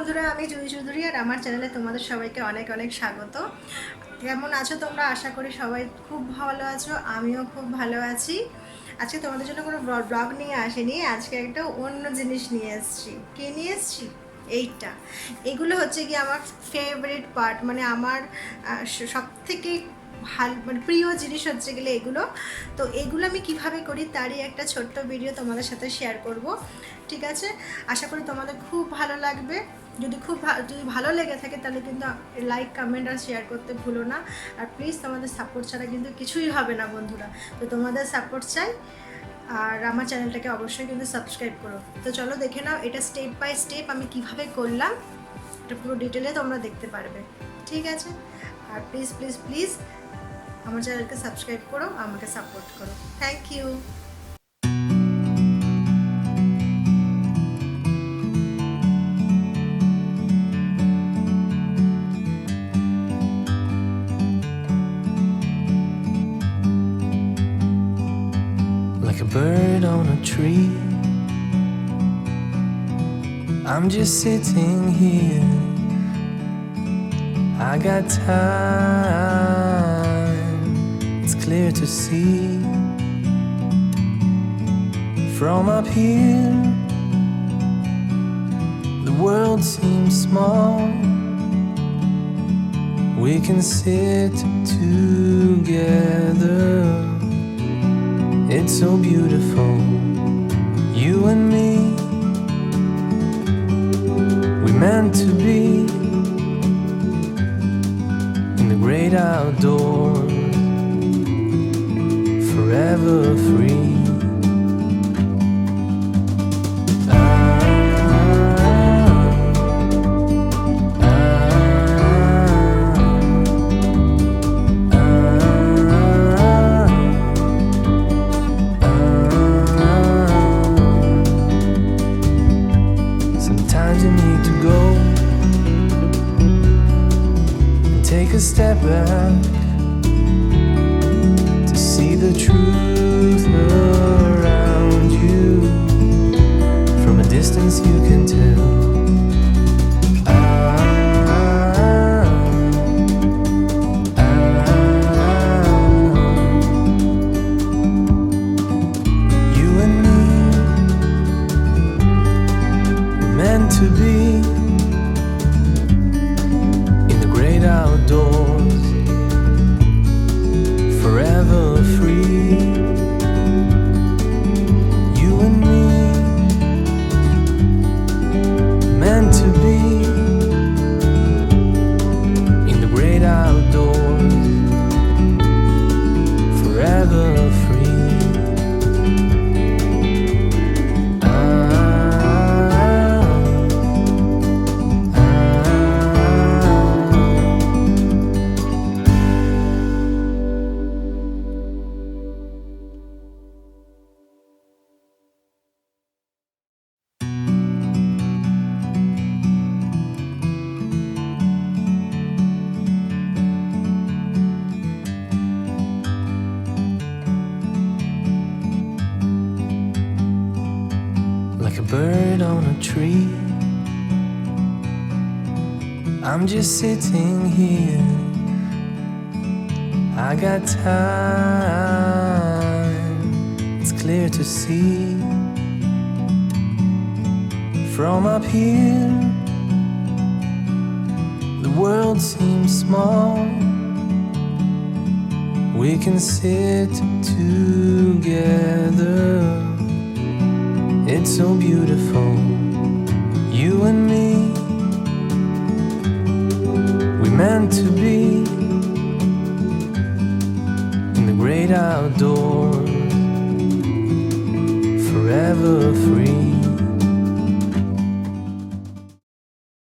বন্ধুরা, আমি juichoudhury আর আমার চ্যানেলে তোমাদের সবাইকে অনেক অনেক স্বাগত। কেমন আছো তোমরা? আশা করি সবাই খুব ভালো আছো, আমিও খুব ভালো আছি। আজকে তোমাদের জন্য কোনো ব্লগ নিয়ে আসিনি, আজকে একটা অন্য জিনিস নিয়ে এসেছি। কি নিয়ে এসেছি? এইটা, এগুলো হচ্ছে কি আমার ফেভারিট পার্ট, মানে আমার সব থেকে ভালো মানে প্রিয় জিনিস হচ্ছে গেলে এগুলো। তো এগুলো আমি কিভাবে করি তারই একটা ছোট্ট ভিডিও তোমাদের সাথে শেয়ার করব, ঠিক আছে? আশা করি তোমাদের খুব ভালো লাগবে। যদি ভালো লেগে থাকে তাহলে কিন্তু লাইক, কমেন্ট আর শেয়ার করতে ভুলো না। আর প্লিজ তোমাদের সাপোর্ট ছাড়া কিন্তু কিছুই হবে না বন্ধুরা, তো তোমাদের সাপোর্ট চাই। আর আমার চ্যানেলটাকে অবশ্যই কিন্তু সাবস্ক্রাইব করো। তো চলো দেখে নাও এটা স্টেপ বাই স্টেপ আমি কিভাবে করলাম, এটা পুরো ডিটেলে তোমরা দেখতে পারবে, ঠিক আছে? আর প্লিজ প্লিজ প্লিজ আমার চ্যানেলকে সাবস্ক্রাইব করো, আমাকে সাপোর্ট করো। Thank you. Like a bird on a tree, I'm just sitting here. I got time, it's clear to see. From up here, the world seems small. We can sit together. It's so beautiful, you and me. We meant to be in the great outdoors, forever free. Sometimes you need to go and take a step back to see the truth around you. From a distance you can tell. You and me, meant to be in the great outdoors, forever free. You and me, meant to be in the great outdoors, forever free. Like a bird on a tree, I'm just sitting here. I got time, it's clear to see. From up here, the world seems small. We can sit together. It's so beautiful, you and me. We meant to be in the great outdoors, forever free.